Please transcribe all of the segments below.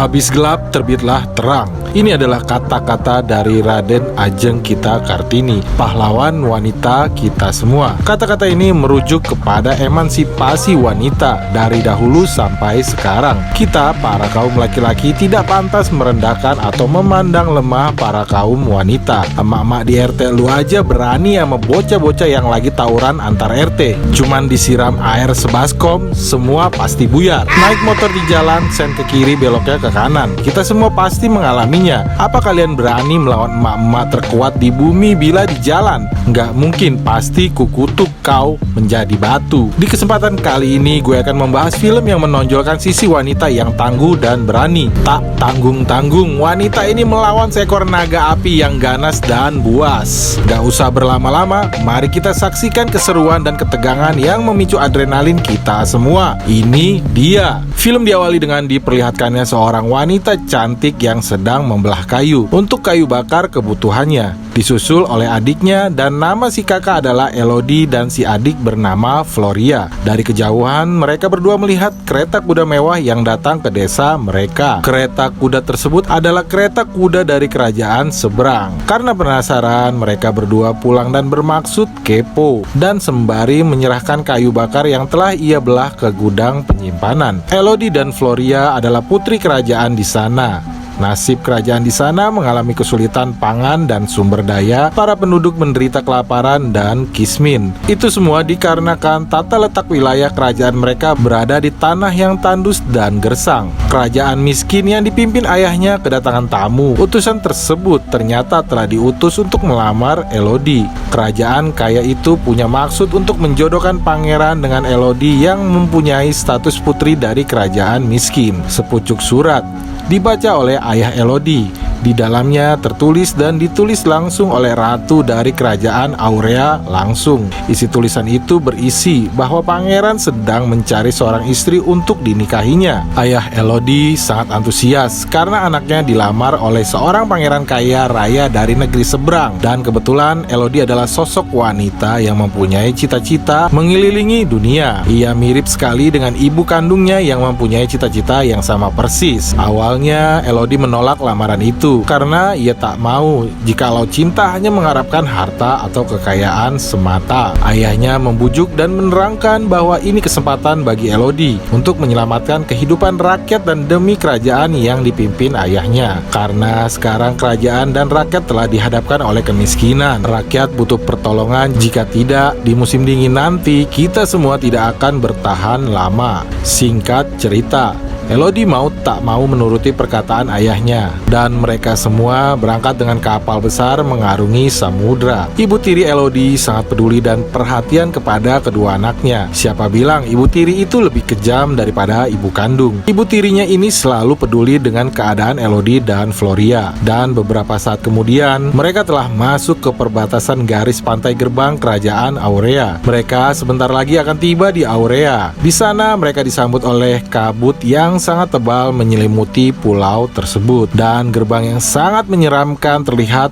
Habis gelap, terbitlah terang. Ini adalah kata-kata dari Raden Ajeng Kita Kartini, pahlawan wanita kita semua. Kata-kata ini merujuk kepada emansipasi wanita dari dahulu sampai sekarang. Kita, para kaum laki-laki, tidak pantas merendahkan atau memandang lemah para kaum wanita. Emak-emak di RT lu aja berani sama bocah-bocah yang lagi tawuran antar RT. Cuman disiram air sebaskom, semua pasti buyar. Naik motor di jalan, sen ke kiri, beloknya ke kanan. Kita semua pasti mengalaminya. Apa kalian berani melawan emak-emak terkuat di bumi bila di jalan? Nggak mungkin, pasti kukutuk kau menjadi batu. Di kesempatan kali ini gue akan membahas film yang menonjolkan sisi wanita yang tangguh dan berani. Tak tanggung-tanggung, wanita ini melawan seekor naga api yang ganas dan buas. Nggak usah berlama-lama, mari kita saksikan keseruan dan ketegangan yang memicu adrenalin kita semua. Ini dia. Film diawali dengan diperlihatkannya seorang wanita cantik yang sedang membelah kayu untuk kayu bakar kebutuhannya. Disusul oleh adiknya, dan nama si kakak adalah Elodie dan si adik bernama Floria. Dari kejauhan mereka berdua melihat kereta kuda mewah yang datang ke desa mereka. Kereta kuda tersebut adalah kereta kuda dari kerajaan seberang. Karena penasaran, mereka berdua pulang dan bermaksud kepo, dan sembari menyerahkan kayu bakar yang telah ia belah ke gudang penyimpanan. Elodie dan Floria adalah putri kerajaan di sana. Nasib kerajaan di sana mengalami kesulitan pangan dan sumber daya. Para penduduk menderita kelaparan dan kismin. Itu semua dikarenakan tata letak wilayah kerajaan mereka berada di tanah yang tandus dan gersang. Kerajaan miskin yang dipimpin ayahnya kedatangan tamu. Utusan tersebut ternyata telah diutus untuk melamar Elodie. Kerajaan kaya itu punya maksud untuk menjodohkan pangeran dengan Elodie yang mempunyai status putri dari kerajaan miskin. Sepucuk surat dibaca oleh ayah Elodie. Di dalamnya tertulis dan ditulis langsung oleh ratu dari kerajaan Aurea langsung. Isi tulisan itu berisi bahwa pangeran sedang mencari seorang istri untuk dinikahinya. Ayah Elodie sangat antusias karena anaknya dilamar oleh seorang pangeran kaya raya dari negeri seberang. Dan kebetulan Elodie adalah sosok wanita yang mempunyai cita-cita mengelilingi dunia. Ia mirip sekali dengan ibu kandungnya yang mempunyai cita-cita yang sama persis. Awalnya Elodie menolak lamaran itu karena ia tak mau jikalau cinta hanya mengharapkan harta atau kekayaan semata. Ayahnya membujuk dan menerangkan bahwa ini kesempatan bagi Elodie untuk menyelamatkan kehidupan rakyat dan demi kerajaan yang dipimpin ayahnya. Karena sekarang kerajaan dan rakyat telah dihadapkan oleh kemiskinan. Rakyat butuh pertolongan, jika tidak di musim dingin nanti kita semua tidak akan bertahan lama. Singkat cerita, Elodie mau tak mau menuruti perkataan ayahnya, dan mereka semua berangkat dengan kapal besar mengarungi samudra. Ibu tiri Elodie sangat peduli dan perhatian kepada kedua anaknya. Siapa bilang ibu tiri itu lebih kejam daripada ibu kandung? Ibu tirinya ini selalu peduli dengan keadaan Elodie dan Floria. Dan beberapa saat kemudian mereka telah masuk ke perbatasan garis pantai gerbang kerajaan Aurea. Mereka sebentar lagi akan tiba di Aurea. Di sana mereka disambut oleh kabut yang sangat tebal menyelimuti pulau tersebut, dan gerbang yang sangat menyeramkan terlihat.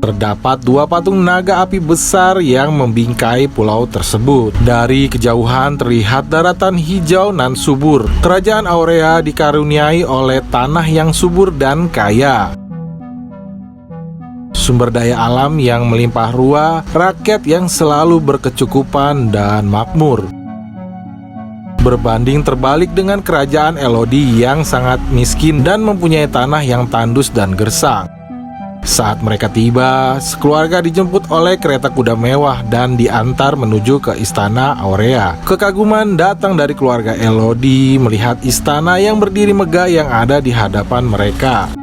Terdapat dua patung naga api besar yang membingkai pulau tersebut. Dari kejauhan terlihat daratan hijau nan subur. Kerajaan Aurea dikaruniai oleh tanah yang subur dan kaya, sumber daya alam yang melimpah ruah, rakyat yang selalu berkecukupan dan makmur. Berbanding terbalik dengan kerajaan Elodie yang sangat miskin dan mempunyai tanah yang tandus dan gersang. Saat mereka tiba, sekeluarga dijemput oleh kereta kuda mewah dan diantar menuju ke istana Aurea. Kekaguman datang dari keluarga Elodie melihat istana yang berdiri megah yang ada di hadapan mereka.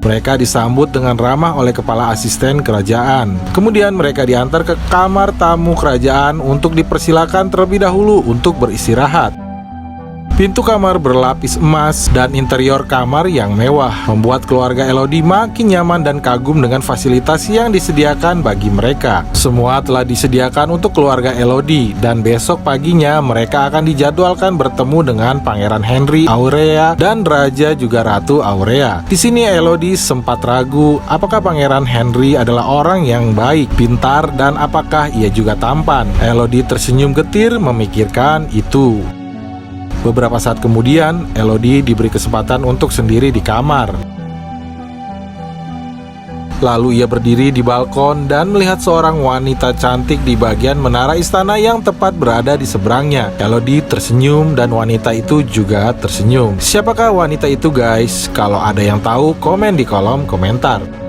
Mereka disambut dengan ramah oleh kepala asisten kerajaan. Kemudian mereka diantar ke kamar tamu kerajaan untuk dipersilakan terlebih dahulu untuk beristirahat. Pintu kamar berlapis emas dan interior kamar yang mewah membuat keluarga Elodie makin nyaman dan kagum dengan fasilitas yang disediakan bagi mereka. Semua telah disediakan untuk keluarga Elodie, dan besok paginya mereka akan dijadwalkan bertemu dengan Pangeran Henry Aurea dan Raja juga Ratu Aurea. Di sini Elodie sempat ragu apakah Pangeran Henry adalah orang yang baik, pintar, dan apakah ia juga tampan. Elodie tersenyum getir memikirkan itu. Beberapa saat kemudian, Elodie diberi kesempatan untuk sendiri di kamar. Lalu ia berdiri di balkon dan melihat seorang wanita cantik di bagian menara istana yang tepat berada di seberangnya. Elodie tersenyum dan wanita itu juga tersenyum. Siapakah wanita itu, guys? Kalau ada yang tahu, komen di kolom komentar.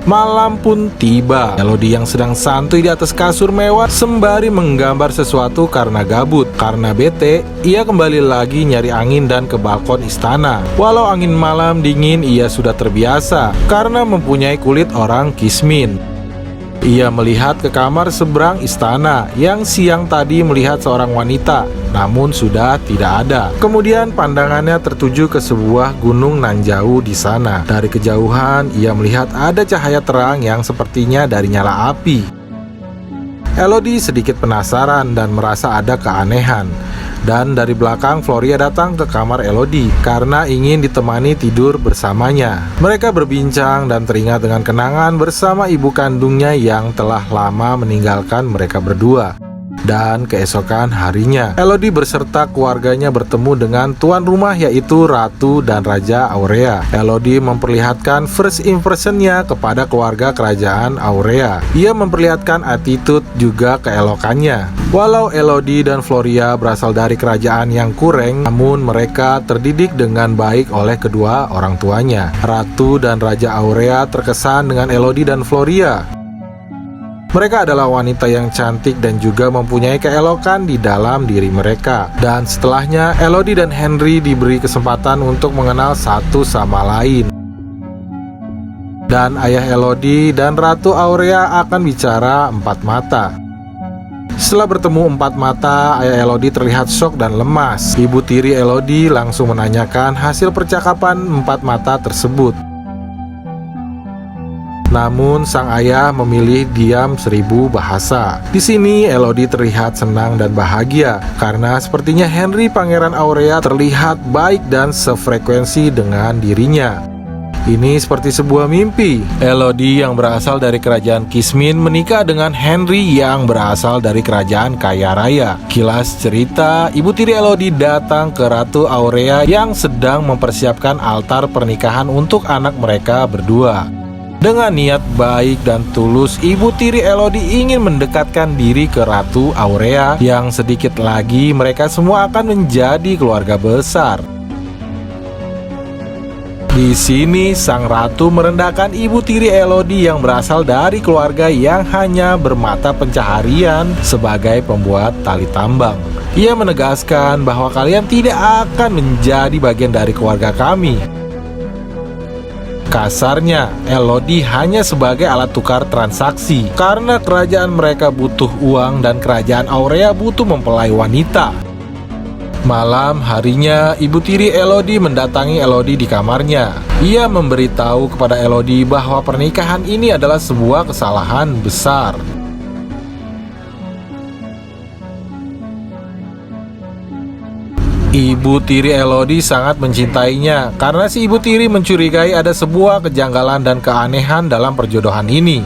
Malam pun tiba. Elodie yang sedang santuy di atas kasur mewah sembari menggambar sesuatu karena gabut. Karena bete, ia kembali lagi nyari angin dan ke balkon istana. Walau angin malam dingin, ia sudah terbiasa karena mempunyai kulit orang Kismin. Ia melihat ke kamar seberang istana yang siang tadi melihat seorang wanita, namun sudah tidak ada. Kemudian pandangannya tertuju ke sebuah gunung nan jauh di sana. Dari kejauhan, ia melihat ada cahaya terang yang sepertinya dari nyala api. Elodie sedikit penasaran dan merasa ada keanehan. Dan dari belakang Floria datang ke kamar Elodie karena ingin ditemani tidur bersamanya. Mereka berbincang dan teringat dengan kenangan bersama ibu kandungnya yang telah lama meninggalkan mereka berdua. Dan keesokan harinya, Elodie beserta keluarganya bertemu dengan tuan rumah yaitu Ratu dan Raja Aurea. Elodie memperlihatkan first impressionnya kepada keluarga kerajaan Aurea. Ia memperlihatkan attitude juga keelokannya. Walau Elodie dan Floria berasal dari kerajaan yang kurang, namun mereka terdidik dengan baik oleh kedua orang tuanya. Ratu dan Raja Aurea terkesan dengan Elodie dan Floria. Mereka adalah wanita yang cantik dan juga mempunyai keelokan di dalam diri mereka. Dan setelahnya, Elodie dan Henry diberi kesempatan untuk mengenal satu sama lain. Dan ayah Elodie dan Ratu Aurea akan bicara empat mata. Setelah bertemu empat mata, ayah Elodie terlihat syok dan lemas. Ibu tiri Elodie langsung menanyakan hasil percakapan empat mata tersebut. Namun sang ayah memilih diam 1000 bahasa. Di sini Elodie terlihat senang dan bahagia karena sepertinya Henry Pangeran Aurea terlihat baik dan sefrekuensi dengan dirinya. Ini seperti sebuah mimpi. Elodie yang berasal dari kerajaan Kismin menikah dengan Henry yang berasal dari kerajaan kaya raya. Kilas cerita, ibu tiri Elodie datang ke Ratu Aurea yang sedang mempersiapkan altar pernikahan untuk anak mereka berdua. Dengan niat baik dan tulus, ibu tiri Elodie ingin mendekatkan diri ke Ratu Aurea yang sedikit lagi mereka semua akan menjadi keluarga besar. Di sini sang ratu merendahkan ibu tiri Elodie yang berasal dari keluarga yang hanya bermata pencaharian sebagai pembuat tali tambang. Ia menegaskan bahwa kalian tidak akan menjadi bagian dari keluarga kami. Kasarnya, Elodie hanya sebagai alat tukar transaksi karena kerajaan mereka butuh uang dan kerajaan Aurea butuh mempelai wanita. Malam harinya, ibu tiri Elodie mendatangi Elodie di kamarnya. Ia memberitahu kepada Elodie bahwa pernikahan ini adalah sebuah kesalahan besar. Ibu tiri Elodie sangat mencintainya karena si ibu tiri mencurigai ada sebuah kejanggalan dan keanehan dalam perjodohan ini.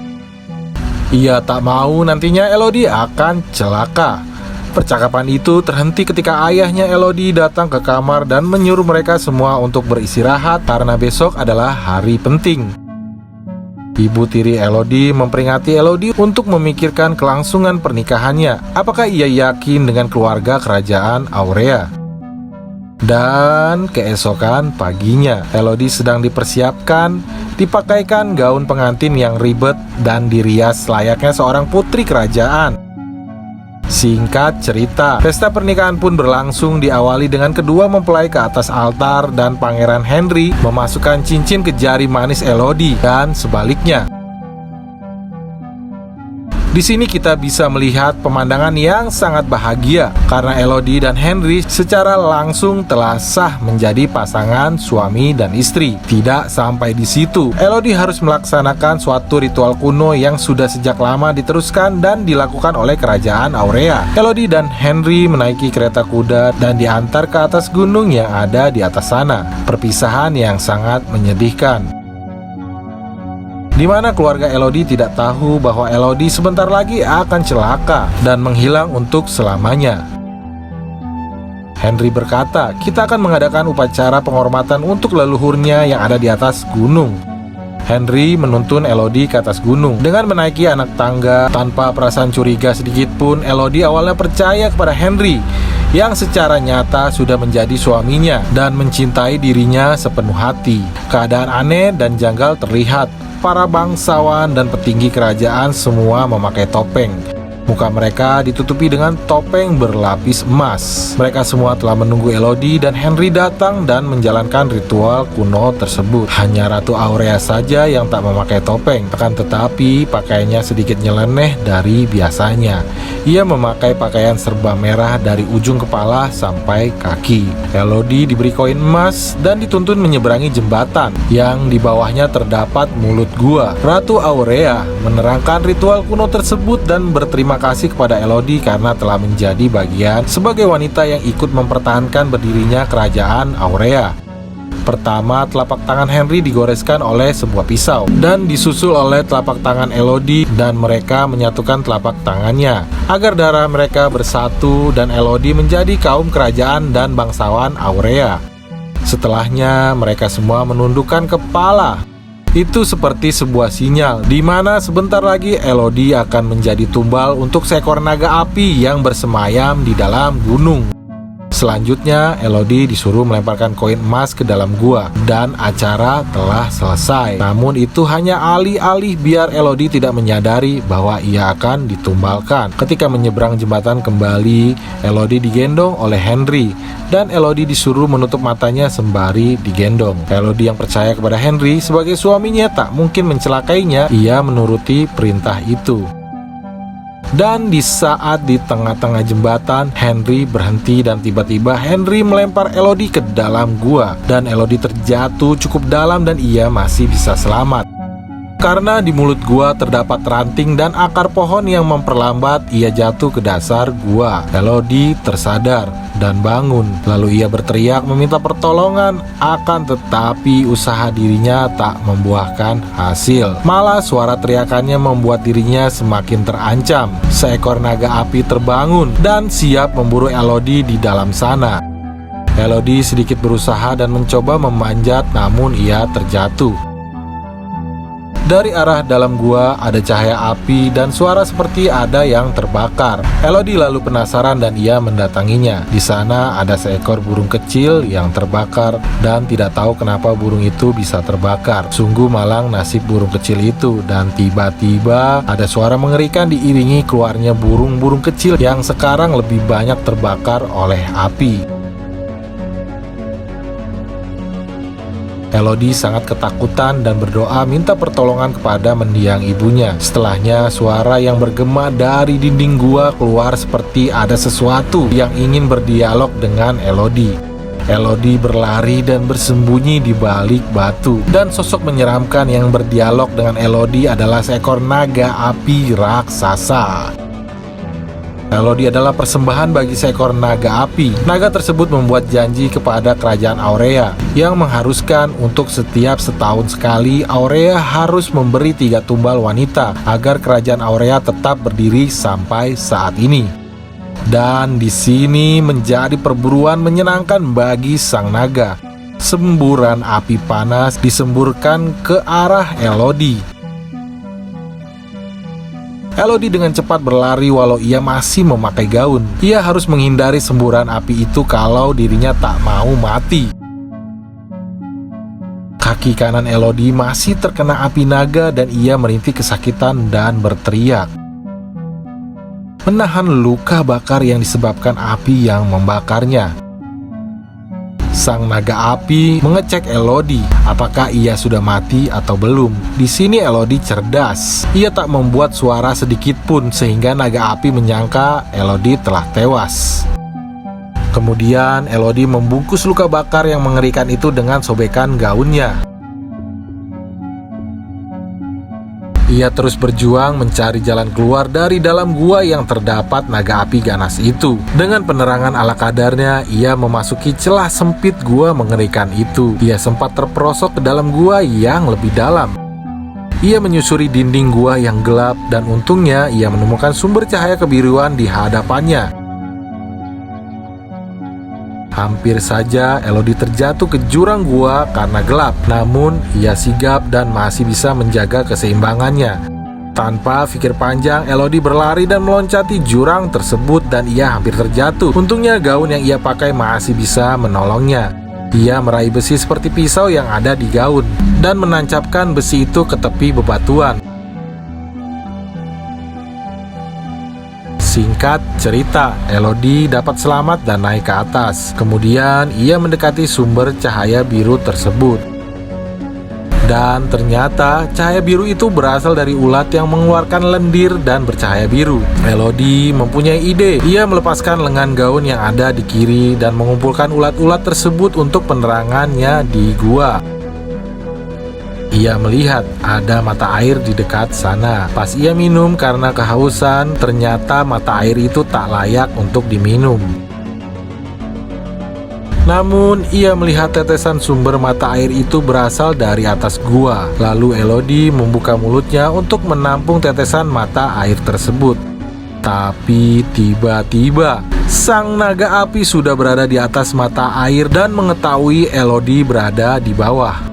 Ia tak mau nantinya Elodie akan celaka. Percakapan itu terhenti ketika ayahnya Elodie datang ke kamar dan menyuruh mereka semua untuk beristirahat karena besok adalah hari penting. Ibu tiri Elodie memperingati Elodie untuk memikirkan kelangsungan pernikahannya. Apakah ia yakin dengan keluarga kerajaan Aurea? Dan keesokan paginya, Elodie sedang dipersiapkan, dipakaikan gaun pengantin yang ribet dan dirias layaknya seorang putri kerajaan. Singkat cerita, pesta pernikahan pun berlangsung diawali dengan kedua mempelai ke atas altar dan Pangeran Henry memasukkan cincin ke jari manis Elodie dan sebaliknya. Di sini kita bisa melihat pemandangan yang sangat bahagia karena Elodie dan Henry secara langsung telah sah menjadi pasangan suami dan istri. Tidak sampai di situ, Elodie harus melaksanakan suatu ritual kuno yang sudah sejak lama diteruskan dan dilakukan oleh kerajaan Aurea. Elodie dan Henry menaiki kereta kuda dan diantar ke atas gunung yang ada di atas sana. Perpisahan yang sangat menyedihkan, di mana keluarga Elodie tidak tahu bahwa Elodie sebentar lagi akan celaka dan menghilang untuk selamanya. Henry berkata, kita akan mengadakan upacara penghormatan untuk leluhurnya yang ada di atas gunung. Henry menuntun Elodie ke atas gunung dengan menaiki anak tangga. Tanpa perasaan curiga sedikit pun, Elodie awalnya percaya kepada Henry yang secara nyata sudah menjadi suaminya dan mencintai dirinya sepenuh hati. Keadaan aneh dan janggal terlihat. Para bangsawan dan petinggi kerajaan semua memakai topeng. Muka mereka ditutupi dengan topeng berlapis emas. Mereka semua telah menunggu Elodie dan Henry datang dan menjalankan ritual kuno tersebut. Hanya Ratu Aurea saja yang tak memakai topeng. Akan tetapi pakaiannya sedikit nyeleneh dari biasanya. Ia memakai pakaian serba merah dari ujung kepala sampai kaki. Elodie diberi koin emas dan dituntun menyeberangi jembatan yang di bawahnya terdapat mulut gua. Ratu Aurea menerangkan ritual kuno tersebut dan berterima kasih kepada Elodie karena telah menjadi bagian sebagai wanita yang ikut mempertahankan berdirinya kerajaan Aurea. Pertama, telapak tangan Henry digoreskan oleh sebuah pisau dan disusul oleh telapak tangan Elodie, dan mereka menyatukan telapak tangannya agar darah mereka bersatu dan Elodie menjadi kaum kerajaan dan bangsawan Aurea. Setelahnya, mereka semua menundukkan kepala. Itu seperti sebuah sinyal di mana sebentar lagi Elodie akan menjadi tumbal untuk seekor naga api yang bersemayam di dalam gunung. Selanjutnya, Elodie disuruh melemparkan koin emas ke dalam gua dan acara telah selesai. Namun itu hanya alih-alih biar Elodie tidak menyadari bahwa ia akan ditumbalkan. Ketika menyeberang jembatan kembali, Elodie digendong oleh Henry dan Elodie disuruh menutup matanya sembari digendong. Elodie yang percaya kepada Henry sebagai suaminya tak mungkin mencelakainya. Ia menuruti perintah itu. Dan di saat di tengah-tengah jembatan, Henry berhenti dan tiba-tiba Henry melempar Elodie ke dalam gua. Dan Elodie terjatuh cukup dalam dan ia masih bisa selamat. Karena di mulut gua terdapat ranting dan akar pohon yang memperlambat ia jatuh ke dasar gua. Elodie tersadar dan bangun. Lalu ia berteriak meminta pertolongan, akan tetapi usaha dirinya tak membuahkan hasil. Malah suara teriakannya membuat dirinya semakin terancam. Seekor naga api terbangun dan siap memburu Elodie di dalam sana. Elodie sedikit berusaha dan mencoba memanjat, namun ia terjatuh. Dari arah dalam gua ada cahaya api dan suara seperti ada yang terbakar. Elodie lalu penasaran dan ia mendatanginya. Di sana ada seekor burung kecil yang terbakar dan tidak tahu kenapa burung itu bisa terbakar. Sungguh malang nasib burung kecil itu. Dan tiba-tiba ada suara mengerikan diiringi keluarnya burung-burung kecil yang sekarang lebih banyak terbakar oleh api. Elodie sangat ketakutan dan berdoa minta pertolongan kepada mendiang ibunya. Setelahnya, suara yang bergema dari dinding gua keluar seperti ada sesuatu yang ingin berdialog dengan Elodie. Elodie berlari dan bersembunyi di balik batu. Dan sosok menyeramkan yang berdialog dengan Elodie adalah seekor naga api raksasa. Elodie adalah persembahan bagi seekor naga api. Naga tersebut membuat janji kepada kerajaan Aurea yang mengharuskan untuk setiap setahun sekali Aurea harus memberi 3 tumbal wanita agar kerajaan Aurea tetap berdiri sampai saat ini. Dan di sini menjadi perburuan menyenangkan bagi sang naga. Semburan api panas disemburkan ke arah Elodie. Elodie dengan cepat berlari walau ia masih memakai gaun. Ia harus menghindari semburan api itu kalau dirinya tak mau mati. Kaki kanan Elodie masih terkena api naga dan ia merintih kesakitan dan berteriak, menahan luka bakar yang disebabkan api yang membakarnya. Sang naga api mengecek Elodie, apakah ia sudah mati atau belum. Di sini Elodie cerdas. Ia tak membuat suara sedikit pun sehingga naga api menyangka Elodie telah tewas. Kemudian Elodie membungkus luka bakar yang mengerikan itu dengan sobekan gaunnya. Ia terus berjuang mencari jalan keluar dari dalam gua yang terdapat naga api ganas itu. Dengan penerangan ala kadarnya, ia memasuki celah sempit gua mengerikan itu. Ia sempat terperosok ke dalam gua yang lebih dalam. Ia menyusuri dinding gua yang gelap dan untungnya ia menemukan sumber cahaya kebiruan di hadapannya. Hampir saja Elodie terjatuh ke jurang gua karena gelap. Namun ia sigap dan masih bisa menjaga keseimbangannya. Tanpa pikir panjang, Elodie berlari dan meloncati jurang tersebut dan ia hampir terjatuh. Untungnya gaun yang ia pakai masih bisa menolongnya. Ia meraih besi seperti pisau yang ada di gaun dan menancapkan besi itu ke tepi bebatuan. Singkat cerita, Elodie dapat selamat dan naik ke atas. Kemudian ia mendekati sumber cahaya biru tersebut. Dan ternyata cahaya biru itu berasal dari ulat yang mengeluarkan lendir dan bercahaya biru. Elodie mempunyai ide. Ia melepaskan lengan gaun yang ada di kiri dan mengumpulkan ulat-ulat tersebut untuk penerangannya di gua. Ia melihat ada mata air di dekat sana. Pas ia minum karena kehausan, ternyata mata air itu tak layak untuk diminum. Namun, ia melihat tetesan sumber mata air itu berasal dari atas gua. Lalu Elodie membuka mulutnya untuk menampung tetesan mata air tersebut. Tapi tiba-tiba, sang naga api sudah berada di atas mata air dan mengetahui Elodie berada di bawah.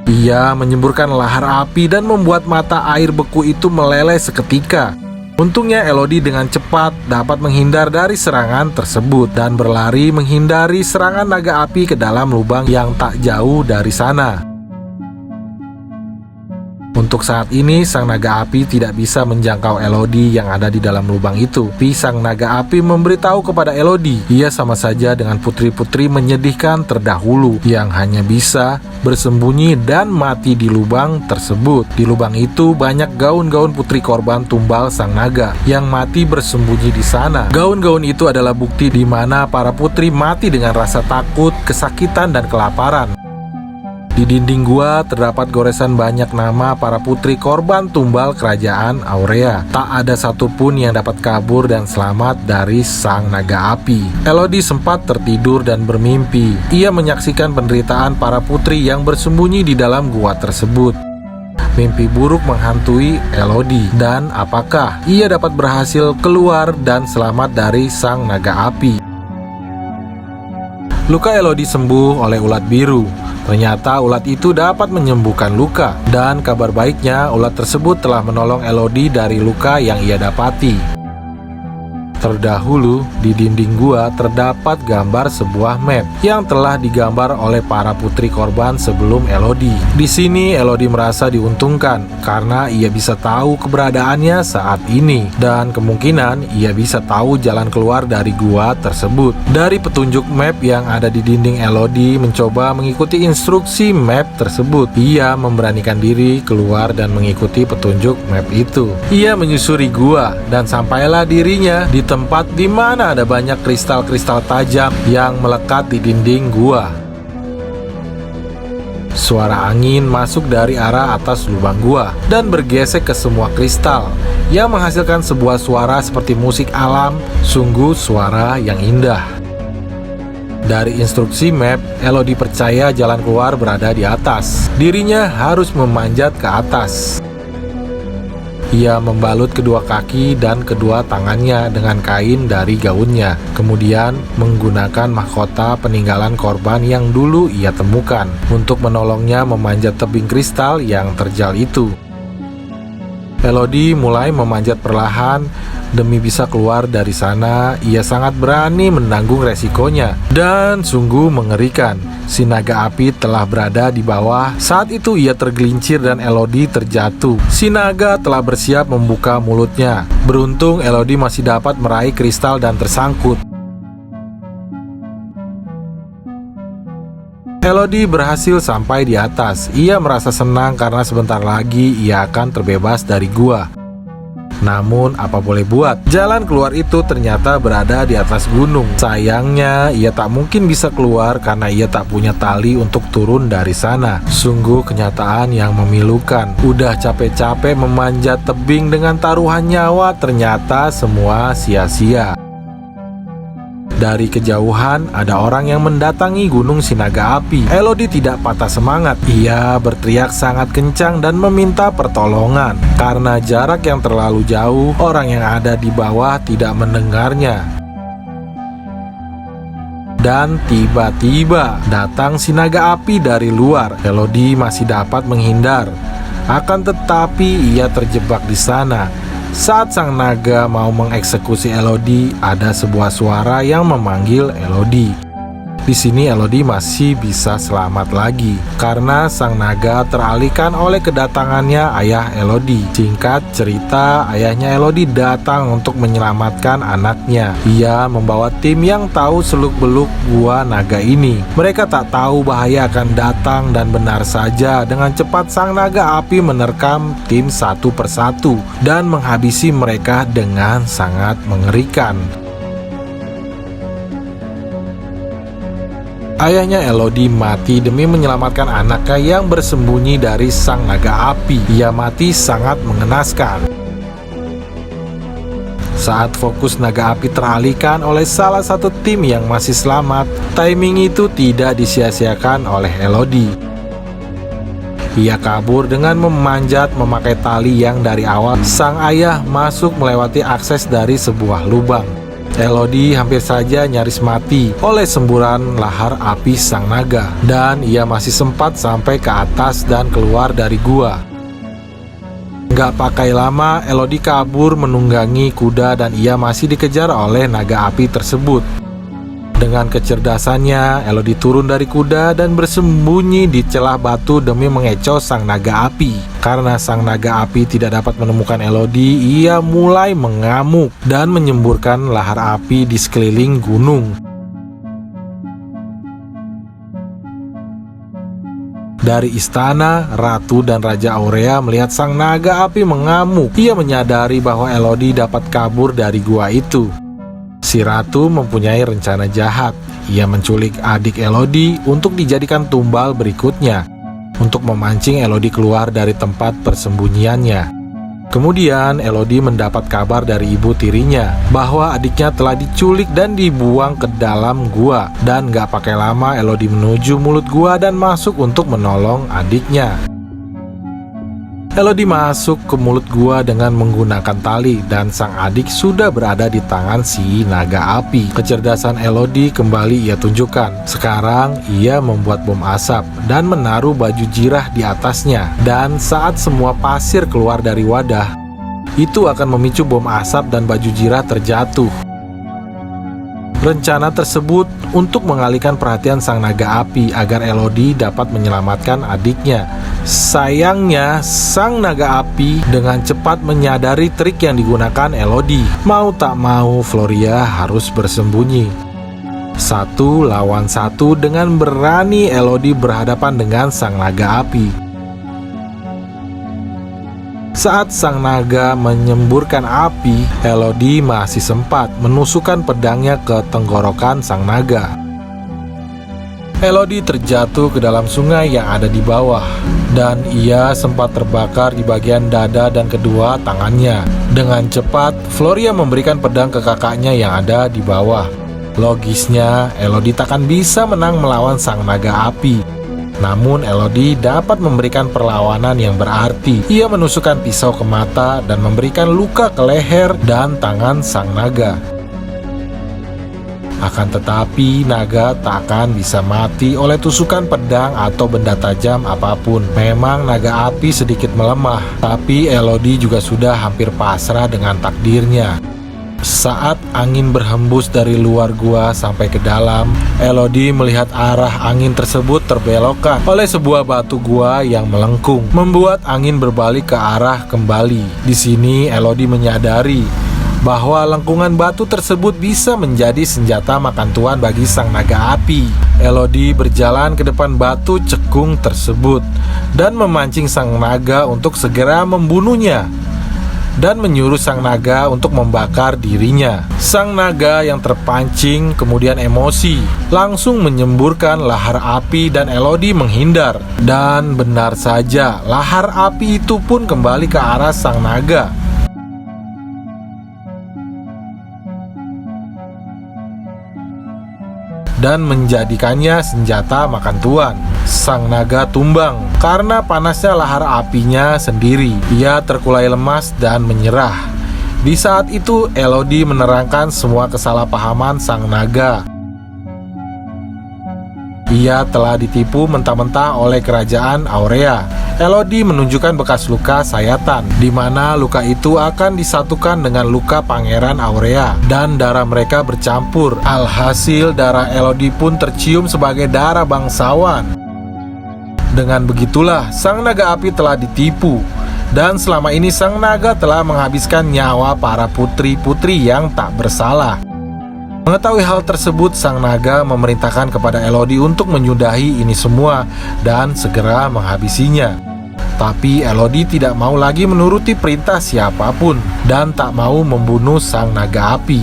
Ia menyemburkan lahar api dan membuat mata air beku itu meleleh seketika. Untungnya Elodie dengan cepat dapat menghindar dari serangan tersebut dan berlari menghindari serangan naga api ke dalam lubang yang tak jauh dari sana. Untuk saat ini, sang naga api tidak bisa menjangkau Elodie yang ada di dalam lubang itu. Tapi sang naga api memberitahu kepada Elodie, ia sama saja dengan putri-putri menyedihkan terdahulu yang hanya bisa bersembunyi dan mati di lubang tersebut. Di lubang itu banyak gaun-gaun putri korban tumbal sang naga yang mati bersembunyi di sana. Gaun-gaun itu adalah bukti di mana para putri mati dengan rasa takut, kesakitan, dan kelaparan. Di dinding gua terdapat goresan banyak nama para putri korban tumbal kerajaan Aurea. Tak ada satupun yang dapat kabur dan selamat dari sang naga api. Elodie sempat tertidur dan bermimpi. Ia menyaksikan penderitaan para putri yang bersembunyi di dalam gua tersebut. Mimpi buruk menghantui Elodie, dan apakah ia dapat berhasil keluar dan selamat dari sang naga api? Luka Elodie sembuh oleh ulat biru. Ternyata ulat itu dapat menyembuhkan luka, dan kabar baiknya ulat tersebut telah menolong Elodie dari luka yang ia dapati. Terdahulu, di dinding gua terdapat gambar sebuah map yang telah digambar oleh para putri korban sebelum Elodie. Di sini Elodie merasa diuntungkan karena ia bisa tahu keberadaannya saat ini, dan kemungkinan ia bisa tahu jalan keluar dari gua tersebut. Dari petunjuk map yang ada di dinding, Elodie mencoba mengikuti instruksi map tersebut. Ia memberanikan diri keluar dan mengikuti petunjuk map itu. Ia menyusuri gua dan sampailah dirinya di tempat di mana ada banyak kristal-kristal tajam yang melekat di dinding gua. Suara angin masuk dari arah atas lubang gua dan bergesek ke semua kristal yang menghasilkan sebuah suara seperti musik alam. Sungguh suara yang indah. Dari instruksi map, Elodie percaya jalan keluar berada di atas. Dirinya harus memanjat ke atas. Ia membalut kedua kaki dan kedua tangannya dengan kain dari gaunnya. Kemudian menggunakan mahkota peninggalan korban yang dulu ia temukan untuk menolongnya memanjat tebing kristal yang terjal itu. Elodie mulai memanjat perlahan demi bisa keluar dari sana. Ia sangat berani menanggung resikonya dan sungguh mengerikan. Si naga api telah berada di bawah. Saat itu ia tergelincir dan Elodie terjatuh. Si naga telah bersiap membuka mulutnya. Beruntung Elodie masih dapat meraih kristal dan tersangkut. Elodie berhasil sampai di atas. Ia merasa senang karena sebentar lagi ia akan terbebas dari gua. Namun apa boleh buat, jalan keluar itu ternyata berada di atas gunung. Sayangnya ia tak mungkin bisa keluar karena ia tak punya tali untuk turun dari sana. Sungguh kenyataan yang memilukan. Udah capek-capek memanjat tebing dengan taruhan nyawa, ternyata semua sia-sia. Dari kejauhan, ada orang yang mendatangi Gunung Sinaga Api. Elodie tidak patah semangat. Ia berteriak sangat kencang dan meminta pertolongan. Karena jarak yang terlalu jauh, orang yang ada di bawah tidak mendengarnya. Dan tiba-tiba datang si naga api dari luar. Elodie masih dapat menghindar. Akan tetapi ia terjebak di sana. Saat sang naga mau mengeksekusi Elodie, ada sebuah suara yang memanggil Elodie. Di sini Elodie masih bisa selamat lagi karena sang naga teralihkan oleh kedatangannya ayah Elodie. Singkat cerita, ayahnya Elodie datang untuk menyelamatkan anaknya. Ia membawa tim yang tahu seluk-beluk gua naga ini. Mereka tak tahu bahaya akan datang dan benar saja dengan cepat sang naga api menerkam tim satu persatu dan menghabisi mereka dengan sangat mengerikan. Ayahnya Elodie mati demi menyelamatkan anaknya yang bersembunyi dari sang naga api. Ia mati sangat mengenaskan. Saat fokus naga api teralihkan oleh salah satu tim yang masih selamat, timing itu tidak disia-siakan oleh Elodie. Ia kabur dengan memanjat memakai tali yang dari awal sang ayah masuk melewati akses dari sebuah lubang. Elodie hampir saja nyaris mati oleh semburan lahar api sang naga, dan ia masih sempat sampai ke atas dan keluar dari gua. Gak pakai lama, Elodie kabur menunggangi kuda dan ia masih dikejar oleh naga api tersebut. Dengan kecerdasannya, Elodie turun dari kuda dan bersembunyi di celah batu demi mengecoh sang naga api. Karena sang naga api tidak dapat menemukan Elodie, ia mulai mengamuk dan menyemburkan lahar api di sekeliling gunung. Dari istana, Ratu dan Raja Aurea melihat sang naga api mengamuk. Ia menyadari bahwa Elodie dapat kabur dari gua itu. Si Ratu mempunyai rencana jahat. Ia menculik adik Elodie untuk dijadikan tumbal berikutnya, untuk memancing Elodie keluar dari tempat persembunyiannya. Kemudian Elodie mendapat kabar dari ibu tirinya bahwa adiknya telah diculik dan dibuang ke dalam gua. Dan gak pakai lama Elodie menuju mulut gua dan masuk untuk menolong adiknya. Elodie masuk ke mulut gua dengan menggunakan tali dan sang adik sudah berada di tangan si naga api. Kecerdasan Elodie kembali ia tunjukkan. Sekarang ia membuat bom asap dan menaruh baju jirah di atasnya. Dan saat semua pasir keluar dari wadah, itu akan memicu bom asap dan baju jirah terjatuh. Rencana tersebut untuk mengalihkan perhatian sang naga api agar Elodie dapat menyelamatkan adiknya. Sayangnya, sang naga api dengan cepat menyadari trik yang digunakan Elodie. Mau tak mau, Floria harus bersembunyi. 1 lawan 1 dengan berani Elodie berhadapan dengan sang naga api. Saat sang naga menyemburkan api, Elodie masih sempat menusukkan pedangnya ke tenggorokan sang naga. Elodie terjatuh ke dalam sungai yang ada di bawah, dan ia sempat terbakar di bagian dada dan kedua tangannya. Dengan cepat, Floria memberikan pedang ke kakaknya yang ada di bawah. Logisnya, Elodie takkan bisa menang melawan sang naga api. Namun Elodie dapat memberikan perlawanan yang berarti. Ia menusukkan pisau ke mata dan memberikan luka ke leher dan tangan sang naga. Akan tetapi naga tak akan bisa mati oleh tusukan pedang atau benda tajam apapun. Memang naga api sedikit melemah, tapi Elodie juga sudah hampir pasrah dengan takdirnya. Saat angin berhembus dari luar gua sampai ke dalam, Elodie melihat arah angin tersebut terbelokkan oleh sebuah batu gua yang melengkung, membuat angin berbalik ke arah kembali. Di sini Elodie menyadari bahwa lengkungan batu tersebut bisa menjadi senjata makan tuan bagi sang naga api. Elodie berjalan ke depan batu cekung tersebut dan memancing sang naga untuk segera membunuhnya, dan menyuruh sang naga untuk membakar dirinya. Sang naga yang terpancing kemudian emosi, langsung menyemburkan lahar api dan Elodie menghindar. Dan benar saja, lahar api itu pun kembali ke arah sang naga dan menjadikannya senjata makan tuan. Sang naga tumbang karena panasnya lahar apinya sendiri. Ia terkulai lemas dan menyerah. Di saat itu Elodie menerangkan semua kesalahpahaman sang naga. Ia telah ditipu mentah-mentah oleh kerajaan Aurea. Elodie menunjukkan bekas luka sayatan, di mana luka itu akan disatukan dengan luka Pangeran Aurea, dan darah mereka bercampur. Alhasil darah Elodie pun tercium sebagai darah bangsawan. Dengan begitulah sang naga api telah ditipu, dan selama ini sang naga telah menghabiskan nyawa para putri-putri yang tak bersalah. Mengetahui hal tersebut, sang naga memerintahkan kepada Elodie untuk menyudahi ini semua dan segera menghabisinya. Tapi Elodie tidak mau lagi menuruti perintah siapapun dan tak mau membunuh sang naga api.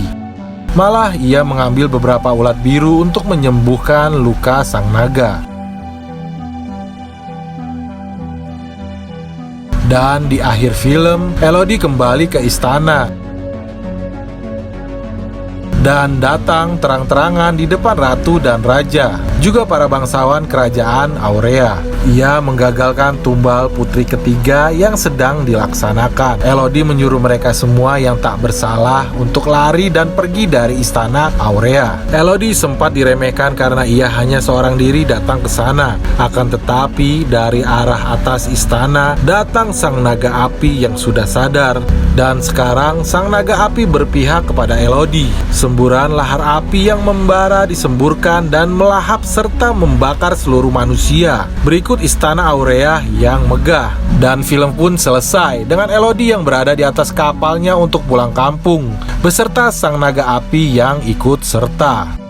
Malah ia mengambil beberapa ulat biru untuk menyembuhkan luka sang naga. Dan di akhir film, Elodie kembali ke istana dan datang terang-terangan di depan ratu dan raja, juga para bangsawan kerajaan Aurea. Ia menggagalkan tumbal putri ketiga yang sedang dilaksanakan. Elodie menyuruh mereka semua yang tak bersalah untuk lari dan pergi dari istana Aurea. Elodie sempat diremehkan karena ia hanya seorang diri datang ke sana. Akan tetapi dari arah atas istana datang sang naga api yang sudah sadar, dan sekarang sang naga api berpihak kepada Elodie. Semburan lahar api yang membara disemburkan dan melahap serta membakar seluruh manusia. Berikut istana Aurea yang megah. Dan film pun selesai dengan Elodie yang berada di atas kapalnya untuk pulang kampung beserta sang naga api yang ikut serta.